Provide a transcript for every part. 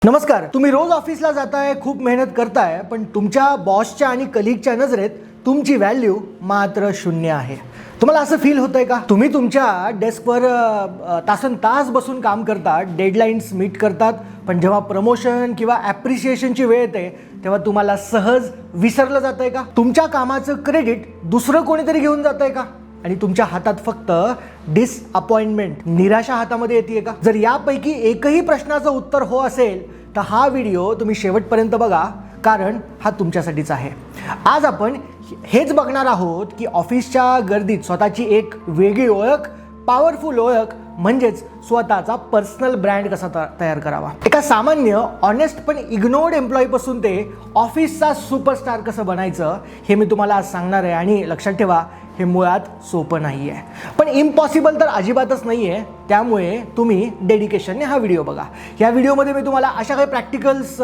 नमस्कार. तुम्ही रोज ऑफिसला जाताय, खूप मेहनत करताय, पण तुमच्या बॉसच्या आणि कलिगच्या नजरेत तुमची व्हॅल्यू मात्र 0 आहे. तुम्हाला असं फील होतंय का? तुम्ही तुमच्या डेस्कवर तासनतास बसून काम करतात, डेडलाईन्स मीट करतात, पण जेव्हा प्रमोशन किंवा ॲप्रिशिएशनची वेळ येते तेव्हा तुम्हाला सहज विसरलं जातंय का? तुमच्या कामाचं क्रेडिट दुसरं कोणीतरी घेऊन जातंय का? आणि तुमच्या हातात फक्त डिसअपॉइंटमेंट, निराशा हातामध्ये येते का? जर यापैकी एकही प्रश्नाचं उत्तर हो असेल तर हा व्हिडिओ तुम्ही शेवटपर्यंत बघा, कारण हा तुमच्यासाठीच आहे. आज आपण हेच बघणार आहोत की ऑफिसच्या गर्दीत स्वतःची एक वेगळी ओळख, पॉवरफुल ओळख म्हणजेच स्वतःचा पर्सनल ब्रँड कसा तयार करावा. एका सामान्य, ऑनेस्ट पण इग्नोर्ड एम्प्लॉईपासून ते ऑफिसचा सुपरस्टार कसं बनायचं हे मी तुम्हाला आज सांगणार आहे. आणि लक्षात ठेवा, हे मुळात सोपं नाही आहे, पण इम्पॉसिबल तर अजिबातच नाही आहे. त्यामुळे तुम्ही डेडिकेशनने हा व्हिडिओ बघा. या व्हिडिओमध्ये मी तुम्हाला अशा काही प्रॅक्टिकल्स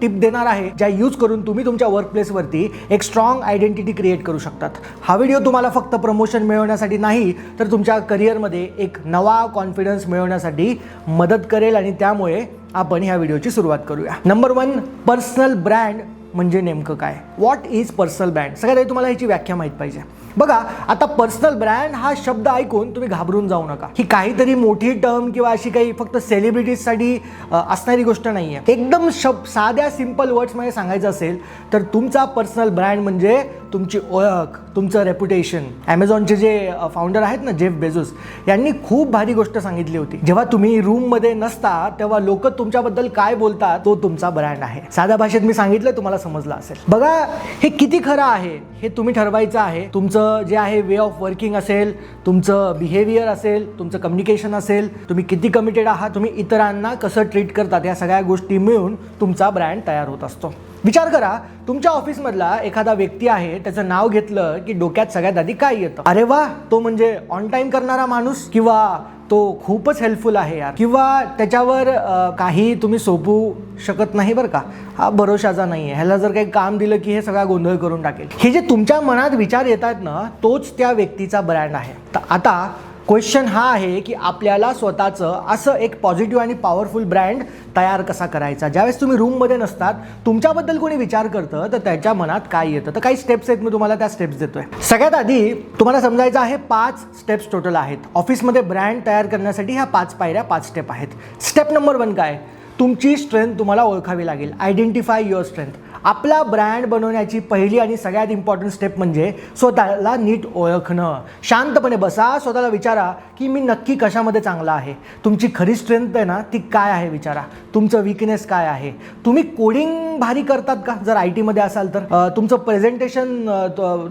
टिप देणार आहे ज्या यूज करून तुम्ही तुमच्या वर्कप्लेसवरती एक स्ट्रॉंग आयडेंटिटी क्रिएट करू शकतात. हा व्हिडिओ तुम्हाला फक्त प्रमोशन मिळवण्यासाठी नाही, तर तुमच्या करिअरमध्ये एक नवा कॉन्फिडन्स मिळवण्यासाठी मदत करेल. आणि त्यामुळे आपण ह्या व्हिडिओची सुरुवात करूया. नंबर 1, पर्सनल ब्रँड म्हणजे नेमकं काय? What is personal brand? सगळ्यात आधी तुम्हाला ह्याची व्याख्या माहीत पाहिजे. बघा, आता पर्सनल ब्रँड हा शब्द ऐकून तुम्ही घाबरून जाऊ नका. ही काहीतरी मोठी टर्म किंवा अशी काही फक्त सेलिब्रिटीजसाठी असणारी गोष्ट नाही आहे. एकदम साध्या सिम्पल वर्ड्समध्ये सांगायचं असेल तर तुमचा पर्सनल ब्रँड म्हणजे तुमची ओळख, तुमचं रेप्युटेशन. ॲमेझॉनचे जे फाउंडर आहेत ना, जेफ बेझोस, यांनी खूप भारी गोष्ट सांगितली होती. जेव्हा तुम्ही रूममध्ये नसता तेव्हा लोक तुमच्याबद्दल काय बोलतात तो तुमचा ब्रँड आहे. साध्या भाषेत मी सांगितलं, तुम्हाला समजलं असेल. बघा, हे किती खरं आहे हे तुम्ही ठरवायचं आहे. तुमचं जे आहे वे ऑफ वर्किंग असेल, तुमचं बिहेवियर असेल, तुमचं कम्युनिकेशन असेल, तुम्ही किती कमिटेड आहात, तुम्ही इतरांना कसं ट्रीट करतात, या सगळ्या गोष्टी मिळून तुमचा ब्रँड तयार होत असतो. विचार करा, तुमच्या ऑफिसमधला एखादा व्यक्ती आहे, त्याचं नाव घेतलं की डोक्यात सगळ्यात आधी काय येतं? अरे वा, तो म्हणजे ऑन टाइम करणारा माणूस, किंवा तो खूपच हेल्पफुल आहे यार, किंवा त्याच्यावर काही तुम्ही सोपू शकत नाही बरं का, हा भरोशाचा नाही आहे, ह्याला जर काही काम दिलं की हे सगळा गोंधळ करून टाकेल. हे जे तुमच्या मनात विचार येतात ना, तोच त्या व्यक्तीचा ब्रँड आहे. तर आता क्वेश्चन हा आहे की आपल्याला स्वतःचं असं एक पॉझिटिव्ह आणि पॉवरफुल ब्रँड तयार कसा करायचा. ज्यावेळेस तुम्ही रूममध्ये नसतात, तुमच्याबद्दल कोणी विचार करतं तर त्याच्या मनात काय येतं. तर काही स्टेप्स आहेत, मी तुम्हाला त्या स्टेप्स देतोय. सगळ्यात आधी तुम्हाला समजायचं आहे 5 स्टेप्स टोटल आहेत. ऑफिसमध्ये ब्रँड तयार करण्यासाठी ह्या 5 पायऱ्या, 5 स्टेप आहेत. स्टेप नंबर 1 काय? तुमची स्ट्रेंथ तुम्हाला ओळखावी लागेल. Identify your strength. आपला ब्रँड बनवण्याची पहिली आणि सगळ्यात इम्पॉर्टंट स्टेप म्हणजे स्वतःला नीट ओळखणं. शांतपणे बसा, स्वतःला विचारा की मी नक्की कशामध्ये चांगला आहे. तुमची खरी स्ट्रेंथ आहे ना, ती काय आहे विचारा. तुमचं वीकनेस काय आहे? तुम्ही कोडिंग भारी करतात का? जर IT मध्ये असाल तर. तुमचं प्रेझेंटेशन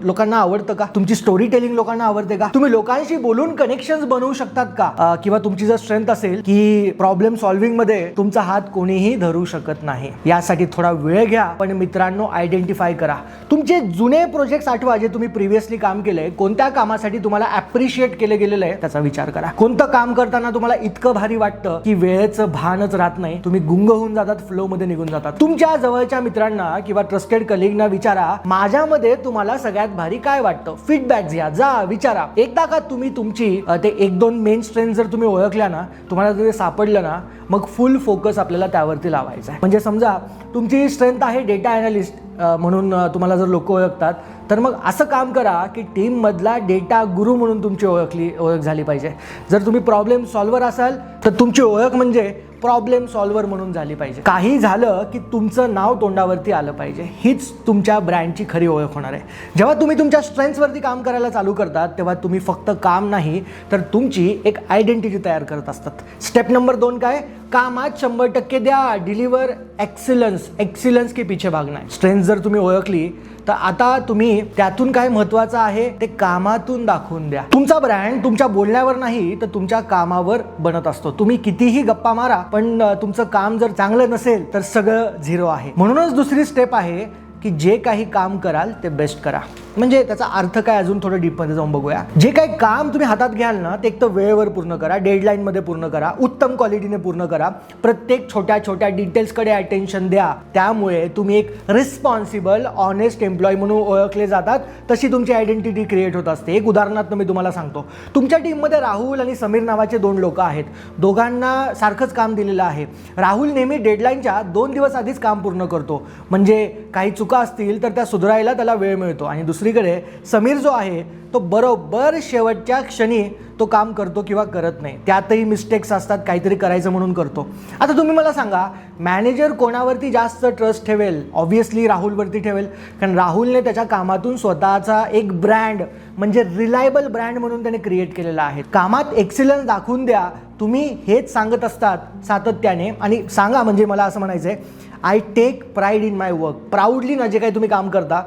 लोकांना आवडतं का? तुमची स्टोरी टेलिंग लोकांना आवडते का? तुम्ही लोकांशी बोलून कनेक्शन्स बनवू शकतात का? किंवा तुमची जर स्ट्रेंथ असेल की प्रॉब्लेम सॉल्व्हिंगमध्ये तुमचा हात कोणीही धरू शकत नाही. यासाठी थोडा वेळ घ्या, पण मित्रांनो, आयडेंटिफाय करा. तुमचे जुने प्रोजेक्ट्स आठवा, जे तुम्ही प्रिव्हियसली काम केलंय. कोणत्या कामासाठी तुम्हाला ॲप्रिशिएट केलं गेलेलं आहे त्याचा विचार करा. कोणतं काम करताना तुम्हाला इतकं भारी वाटतं की वेळेचं भानच राहत नाही, तुम्ही गुंग होऊन जातात, फ्लोमध्ये निघून जातात. तुमच्या जवळच्या मित्रांना किंवा ट्रस्टेड कलिगना विचारा, माझ्यामध्ये तुम्हाला सगळ्यात भारी काय वाटतं. फीडबॅक घ्या, जा विचारा. एकदा का तुम्ही तुमची ते 1-2 मेन स्ट्रेंथ जर तुम्ही ओळखल्या ना, तुम्हाला जर सापडलं ना, मग फुल फोकस आपल्याला त्यावरती लावायचा आहे. म्हणजे समजा तुमची स्ट्रेंथ आहे डेटा ॲनालिस्ट म्हणून तुम्हाला जर लोक ओळखतात, तर मग असं काम करा की टीममधला डेटा गुरु म्हणून तुमची ओळख झाली पाहिजे. जर तुम्ही प्रॉब्लेम सॉल्व्हर असाल तर तुमची ओळख म्हणजे प्रॉब्लेम सॉल्व्हर म्हणून झाली पाहिजे. काही झालं की तुमचं नाव तोंडावरती आलं पाहिजे. हीच तुमच्या ब्रँडची खरी ओळख होणार आहे. जेव्हा तुम्ही तुमच्या स्ट्रेंथ्सवरती काम करायला चालू करतात तेव्हा तुम्ही फक्त काम नाही तर तुमची एक आयडेंटिटी तयार करत असतात. स्टेप नंबर 2 काय? कामात 100% द्या. Deliver excellence. एक्सिलन्स के पीछे भागना. स्ट्रेंथ जर तुम्ही ओळखली तर आता तुम्ही त्यातून काय महत्वाचं आहे ते कामातून दाखवून द्या. तुमचा ब्रँड तुमच्या बोलण्यावर नाही तर तुमच्या कामावर बनत असतो. तुम्ही कितीही गप्पा मारा, पण तुमचं काम जर चांगलं नसेल तर सगळं झिरो आहे. म्हणूनच दुसरी स्टेप आहे की जे काही काम कराल ते बेस्ट करा. म्हणजे त्याचा अर्थ काय अजून थोडं डीपमध्ये जाऊन बघूया. जे काही काम तुम्ही हातात घ्याल ना ते एक तर वेळेवर पूर्ण करा, डेडलाईनमध्ये पूर्ण करा, उत्तम क्वालिटीने पूर्ण करा, प्रत्येक छोट्या छोट्या डिटेल्सकडे अटेन्शन द्या. त्यामुळे तुम्ही एक रिस्पॉन्सिबल ऑनेस्ट एम्प्लॉय म्हणून ओळखले जातात. तशी तुमची आयडेंटिटी क्रिएट होत असते. एक उदाहरणार्थ मी तुम्हाला सांगतो. तुमच्या टीममध्ये राहुल आणि समीर नावाचे 2 लोक आहेत. दोघांना सारखंच काम दिलेलं आहे. राहुल नेहमी डेडलाईनच्या 2 दिवस आधीच काम पूर्ण करतो, म्हणजे काही चुका असतील तर त्या सुधारायला त्याला वेळ मिळतो. आणि दुसरीकडे समीर जो आहे तो बरोबर शेवटच्या क्षणी तो काम करतो किंवा करत नाही. त्यातही मिस्टेक्स असतात, काहीतरी करायचं म्हणून करतो. आता तुम्ही मला सांगा, मॅनेजर कोणावरती जास्त ट्रस्ट ठेवेल? ऑब्व्हियसली राहुलवरती ठेवेल, कारण राहुलने त्याच्या कामातून स्वतःचा एक ब्रँड म्हणजे रिलायबल ब्रँड म्हणून त्याने क्रिएट केलेला आहे. कामात एक्सिलन्स दाखवून द्या, तुम्ही हेच सांगत असतात सातत्याने. आणि सांगा म्हणजे मला असं म्हणायचं आहे, I take pride in my work. Proudly ना जे काही तुम्ही काम करता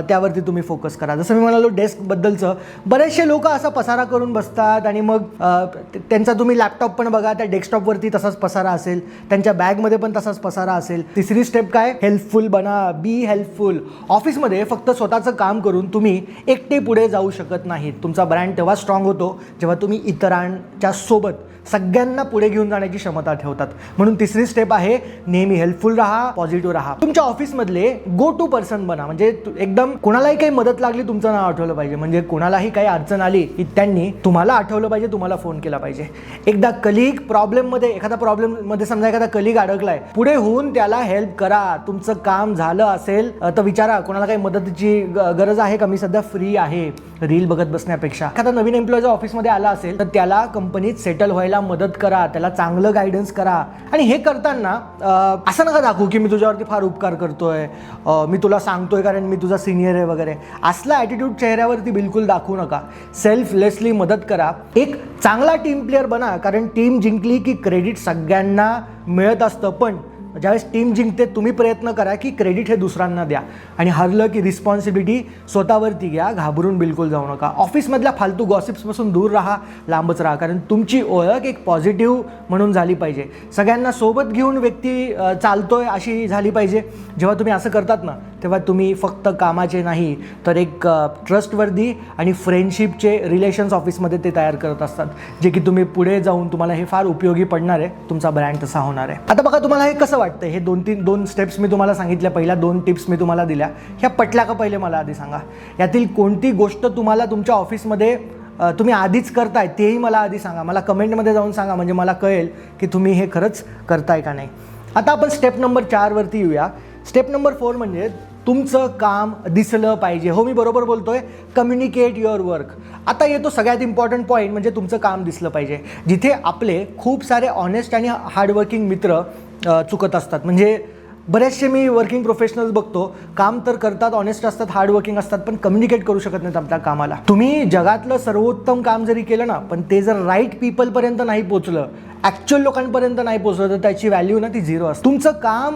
त्यावरती तुम्ही फोकस करा. जसं मी म्हणालो डेस्कबद्दलचं, बरेचसे लोक असा पसारा करून बसतात आणि मग त्यांचा तुम्ही लॅपटॉप पण बघा, त्या डेस्कटॉपवरती तसाच पसारा असेल, त्यांच्या बॅगमध्ये पण तसाच पसारा असेल. तिसरी स्टेप काय? हेल्पफुल बना, बी हेल्पफुल. ऑफिसमध्ये फक्त स्वतःचं काम करून तुम्ही एकटे पुढे जाऊ शकत नाहीत. तुमचा ब्रँड तेव्हा स्ट्रॉंग होतो जेव्हा तुम्ही इतरांच्या सोबत सगळ्यांना पुढे घेऊन जाण्याची क्षमता ठेवतात. म्हणून तिसरी स्टेप आहे, नेहमी हेल्पफुल राहा, पॉझिटिव्ह राहा. तुमच्या ऑफिसमधले गो टू पर्सन बना. म्हणजे एकदम कोणालाही काही मदत लागली तुमचं नाव आठवलं पाहिजे. म्हणजे कोणालाही काही अडचण आली की त्यांनी तुम्हाला आठवलं पाहिजे, तुम्हाला फोन केला पाहिजे. एकदा कलिग प्रॉब्लेममध्ये, एखादा प्रॉब्लेममध्ये समजा एखादा कलिग अडकलाय, पुढे होऊन त्याला हेल्प करा. तुमचं काम झालं असेल तर विचारा कोणाला काही मदतीची गरज आहे का, मी सध्या फ्री आहे. रील बघत बसण्यापेक्षा एखादा नवीन एम्प्लॉय जर ऑफिसमध्ये आला असेल तर त्याला कंपनीत सेटल व्हायला मदत करा, त्याला चांगलं गायडन्स करा. आणि हे करताना असं नका दाखवू की मी तुझ्यावरती फार उपकार करतोय, मी तुला सांगतोय कारण मी तुझा सिनियर आहे वगैरे. असला ॲटिट्यूड चेहऱ्यावरती बिलकुल दाखवू नका. सेल्फलेसली मदत करा. एक चांगला टीम प्लेअर बना, कारण टीम जिंकली की क्रेडिट सगळ्यांना मिळत असतं. पण ज्यावेळेस टीम जिंकते तुम्ही प्रयत्न करा की क्रेडिट हे दुसऱ्यांना द्या. आणि हरलं की रिस्पॉन्सिबिलिटी स्वतःवरती घ्या, घाबरून बिलकुल जाऊ नका. ऑफिसमधल्या फालतू गॉसिप्सपासून दूर राहा, लांबच राहा, कारण तुमची ओळख एक पॉझिटिव्ह म्हणून झाली पाहिजे. सगळ्यांना सोबत घेऊन व्यक्ती चालतोय अशी झाली पाहिजे. जेव्हा तुम्ही असं करतात ना तेव्हा तुम्ही फक्त कामाचे नाही तर एक ट्रस्टवर्दी आणि फ्रेंडशिपचे रिलेशन्स ऑफिसमध्ये ते तयार करत असतात, जे की तुम्ही पुढे जाऊन तुम्हाला हे फार उपयोगी पडणार आहे. तुमचा ब्रँड तसा होणार आहे. आता बघा, तुम्हाला हे कसं वाटतं? हे 2 स्टेप्स मी तुम्हाला सांगितल्या, पहिल्या 2 टिप्स मी तुम्हाला दिल्या, ह्या पटल्या का पहिले मला आधी सांगा. यातील कोणती गोष्ट तुम्हाला तुमच्या ऑफिसमध्ये तुम्ही आधीच करताय तेही मला आधी सांगा. मला कमेंटमध्ये जाऊन सांगा, म्हणजे मला कळेल की तुम्ही हे खरंच करताय का नाही. आता आपण स्टेप नंबर 4 वरती येऊया. स्टेप नंबर 4 म्हणजे तुमचं काम दिसलं पाहिजे. हो, मी बरोबर बोलतोय. Communicate your work. आता येतो सगळ्यात इम्पॉर्टंट पॉईंट, म्हणजे तुमचं काम दिसलं पाहिजे. जिथे आपले खूप सारे ऑनेस्ट आणि हार्डवर्किंग मित्र चुकत असतात. म्हणजे बरेचसे मी वर्किंग प्रोफेशनल्स बघतो, काम तर करतात, ऑनेस्ट असतात, हार्डवर्किंग असतात, पण कम्युनिकेट करू शकत नाहीत आपल्या कामाला. तुम्ही जगातलं सर्वोत्तम काम जरी केलं ना, पण ते जर राईट पीपलपर्यंत नाही पोचलं, ॲक्च्युअल लोकांपर्यंत नाही पोचलं, तर त्याची व्हॅल्यू ना ती 0 असते. तुमचं काम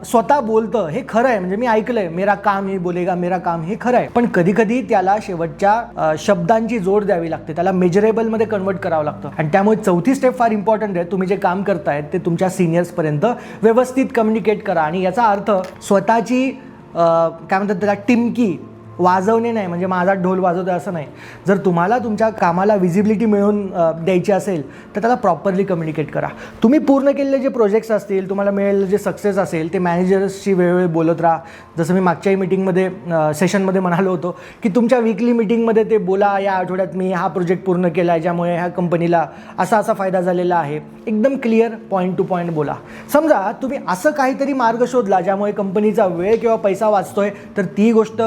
स्वतः बोलतं हे खरं आहे. म्हणजे मी ऐकलंय, मेरा काम ही बोलेगा, मेरा काम हे खरं आहे. पण कधी कधी त्याला शेवटच्या शब्दांची जोड द्यावी लागते, त्याला मेजरेबलमध्ये कन्वर्ट करावं लागतं. आणि त्यामुळे 4थी स्टेप फार इम्पॉर्टंट आहे. तुम्ही जे काम करतायत ते तुमच्या सिनियर्सपर्यंत व्यवस्थित कम्युनिकेट करा. आणि याचा अर्थ स्वतःची काय म्हणतात त्याला, टिमकी वाजवणे नाही, म्हणजे माझा ढोल वाजवतोय असं नाही. जर तुम्हाला तुमच्या कामाला विजिबिलिटी मिळवून द्यायची असेल तर त्याला प्रॉपरली कम्युनिकेट करा. तुम्ही पूर्ण केलेले जे प्रोजेक्ट्स असतील, तुम्हाला मिळालेलं जे सक्सेस असेल, ते मॅनेजर्सशी वेळोवेळी बोलत राहा. जसं मी मागच्याही मीटिंगमध्ये सेशनमध्ये म्हणालो होतो की तुमच्या वीकली मीटिंगमध्ये ते बोला, या आठवड्यात मी हा प्रोजेक्ट पूर्ण केला आहे, ज्यामुळे ह्या कंपनीला असा असा फायदा झालेला आहे. एकदम क्लिअर पॉईंट टू पॉईंट बोला. समजा तुम्ही असं काहीतरी मार्ग शोधला ज्यामुळे कंपनीचा वेळ किंवा पैसा वाचतोय, तर ती गोष्ट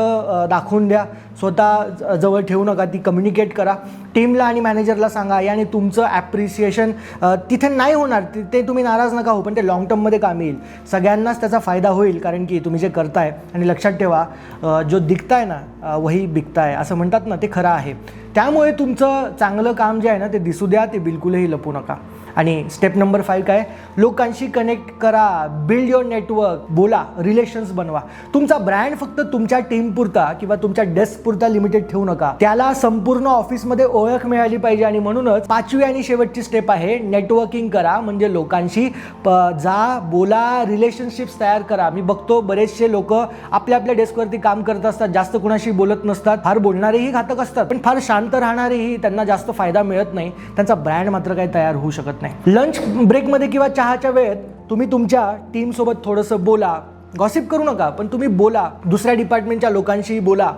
दाखवून द्या. स्वतः जवळ ठेवू नका, ती कम्युनिकेट करा. टीमला आणि मॅनेजरला सांगा. याने तुमचं ॲप्रिसिएशन तिथे नाही होणार, ते तुम्ही नाराज नका हो, पण ते लॉंग टर्ममध्ये काम येईल. सगळ्यांनाच त्याचा फायदा होईल, कारण की तुम्ही जे करताय. आणि लक्षात ठेवा, जो दिखताय ना वही बिकताय असं म्हणतात ना, ते खरं आहे. त्यामुळे तुमचं चांगलं काम जे आहे ना ते दिसू द्या, ते बिलकुलही लपू नका. आणि स्टेप नंबर 5 काय, लोकांशी कनेक्ट करा, बिल्ड युअर नेटवर्क, बोला, रिलेशन्स बनवा. तुमचा ब्रँड फक्त तुमच्या टीम पुरता किंवा तुमच्या डेस्क पुरता लिमिटेड ठेवू नका, त्याला संपूर्ण ऑफिसमध्ये ओळख मिळाली पाहिजे. आणि म्हणूनच 5वी आणि शेवटची स्टेप आहे नेटवर्किंग करा. म्हणजे लोकांशी जा, बोला, रिलेशनशिप्स तयार करा. मी बघतो बरेचसे लोक आपल्या आपल्या डेस्कवरती काम करत असतात, जास्त कुणाशी बोलत नसतात, फार बोलणारेही घातक असतात, पण फार शांत राहणारेही त्यांना जास्त फायदा मिळत नाही, त्यांचा ब्रँड मात्र काही तयार होऊ शकत नाही. लंच ब्रेकमध्ये किंवा चहाच्या वेळेत तुम्ही तुमच्या टीमसोबत थोडंसं बोला, गॉसिप करू नका, पण तुम्ही बोला, दुसऱ्या डिपार्टमेंटच्या लोकांशी बोला,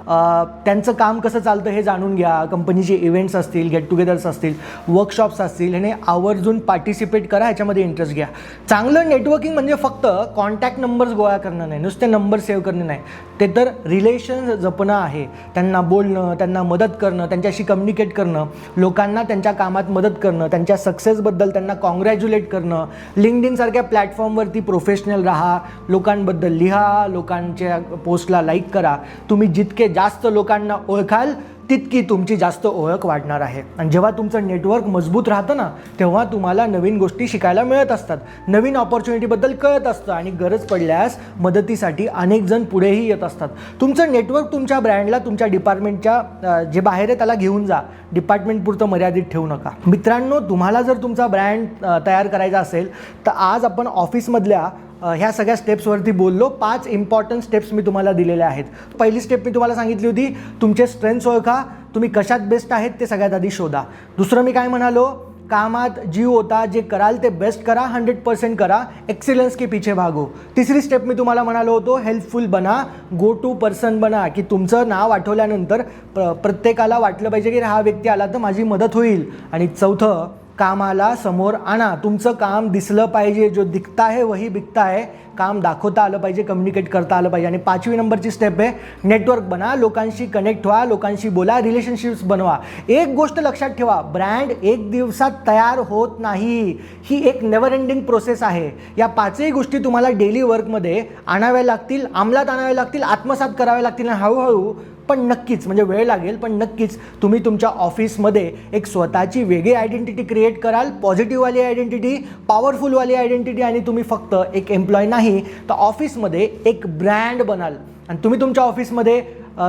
त्यांचं काम कसं चालतं हे जाणून घ्या. कंपनीचे इव्हेंट्स असतील, गेट टुगेदर्स असतील, वर्कशॉप्स असतील, ह्याने आवर्जून पार्टिसिपेट करा, ह्याच्यामध्ये इंटरेस्ट घ्या. चांगलं नेटवर्किंग म्हणजे फक्त कॉन्टॅक्ट नंबर्स गोळा करणं नाही, नुसते नंबर सेव्ह करणे नाही, ते तर रिलेशन्स जपणं आहे. त्यांना बोलणं, त्यांना मदत करणं, त्यांच्याशी कम्युनिकेट करणं, लोकांना त्यांच्या कामात मदत करणं, त्यांच्या सक्सेसबद्दल त्यांना कॉंग्रॅच्युलेट करणं. लिंक्डइन सारख्या प्लॅटफॉर्मवरती प्रोफेशनल राहा, लोकांबद्दल लिहा, लोकांच्या पोस्टला लाईक करा. तुम्ही जितके जास्त लोकांना ओळखाल तितकी तुमची जास्त ओळख वाढणार आहे. आणि जेव्हा तुमचं नेटवर्क मजबूत राहतं ना, तेव्हा तुम्हाला नवीन गोष्टी शिकायला मिळत असतात, नवीन ऑपॉर्च्युनिटीबद्दल कळत असतं आणि गरज पडल्यास मदतीसाठी अनेक जण पुढेही येत असतात. तुमचं नेटवर्क तुमच्या ब्रँडला तुमच्या डिपार्टमेंटच्या जे बाहेर आहे त्याला घेऊन जा, डिपार्टमेंटपुरतं मर्यादित ठेवू नका. मित्रांनो, तुम्हाला जर तुमचा ब्रँड तयार करायचा असेल तर आज आपण ऑफिसमधल्या ह्या सगळ्या स्टेप्सवरती बोललो. 5 इम्पॉर्टंट स्टेप्स मी तुम्हाला दिलेल्या आहेत. पहिली स्टेप मी तुम्हाला सांगितली होती, तुमचे स्ट्रेंथ्स ओळखा, तुम्ही कशात बेस्ट आहेत ते सगळ्यात आधी शोधा. दुसरं मी काय म्हणालो, कामात जीव होता, जे कराल ते बेस्ट करा, 100% करा, एक्सिलन्स के पीछे भागो. तिसरी स्टेप मी तुम्हाला म्हणालो होतो, हेल्पफुल बना, गो टू पर्सन बना, की तुमचं नाव आठवल्यानंतर प्रत्येकाला वाटलं पाहिजे की हा व्यक्ती आला तर माझी मदत होईल. आणि चौथं, कामाला समोर आणा, तुमचं काम दिसलं पाहिजे, जो दिखता है वही बिकता है, काम दाखवता आलं पाहिजे, कम्युनिकेट करता आलं पाहिजे. आणि 5वी नंबरची स्टेप आहे नेटवर्क बना, लोकांशी कनेक्ट व्हा, लोकांशी बोला, रिलेशनशिप्स बनवा. एक गोष्ट लक्षात ठेवा, ब्रँड एक दिवसात तयार होत नाही, ही एक नेव्हर एंडिंग प्रोसेस आहे. या 5ही गोष्टी तुम्हाला डेली वर्कमध्ये आणाव्या लागतील, अंमलात आणाव्या लागतील, आत्मसात कराव्या लागतील. आणि हळूहळू पण नक्कीच, म्हणजे वेळ लागेल पण नक्कीच तुम्ही तुमच्या ऑफिसमध्ये एक स्वतःची वेगळी आयडेंटिटी क्रिएट कराल, पॉझिटिव्हवाली आयडेंटिटी, पॉवरफुलवाली आयडेंटिटी. आणि तुम्ही फक्त एक एम्प्लॉय नाही तर ऑफिसमध्ये एक ब्रँड बनाल आणि तुम्ही तुमच्या ऑफिसमध्ये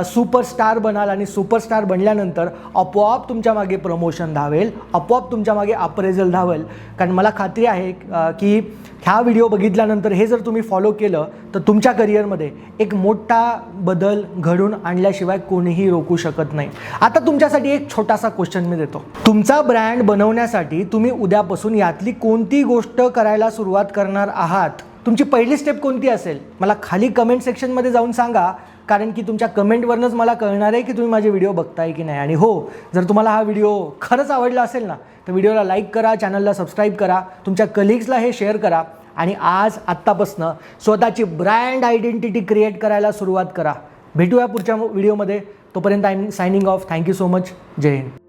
सुपरस्टार बनाल. आणि सुपरस्टार बनल्यानंतर आपोआप तुमच्या मागे प्रमोशन धावेल, आपोआप तुमच्या मागे अप्रेझल धावेल. कारण मला खात्री आहे की ह्या व्हिडिओ बघितल्यानंतर हे जर तुम्ही फॉलो केलं तर तुमच्या करिअरमध्ये एक मोठा बदल घडून आणल्याशिवाय कोणीही रोखू शकत नाही. आता तुमच्यासाठी एक छोटासा क्वेश्चन मी देतो, तुमचा ब्रँड बनवण्यासाठी तुम्ही उद्यापासून यातली कोणती गोष्ट करायला सुरुवात करणार आहात? तुमची पहिली स्टेप कोणती असेल? मला खाली कमेंट सेक्शनमध्ये जाऊन सांगा, कारण की तुमच्या कमेंटवरनंच मला कळणार आहे की तुम्ही माझे व्हिडिओ बघताय की नाही. आणि हो, जर तुम्हाला हा व्हिडिओ खरंच आवडला असेल ना तर व्हिडिओला लाईक करा, चॅनलला सबस्क्राईब करा, तुमच्या कलिग्सला हे शेअर करा आणि आत्तापासून स्वतःची ब्रँड आयडेंटिटी क्रिएट करायला सुरुवात करा. भेटूया पुढच्या व्हिडिओमध्ये. तोपर्यंत I am signing off. Thank you so much. जय हिंद.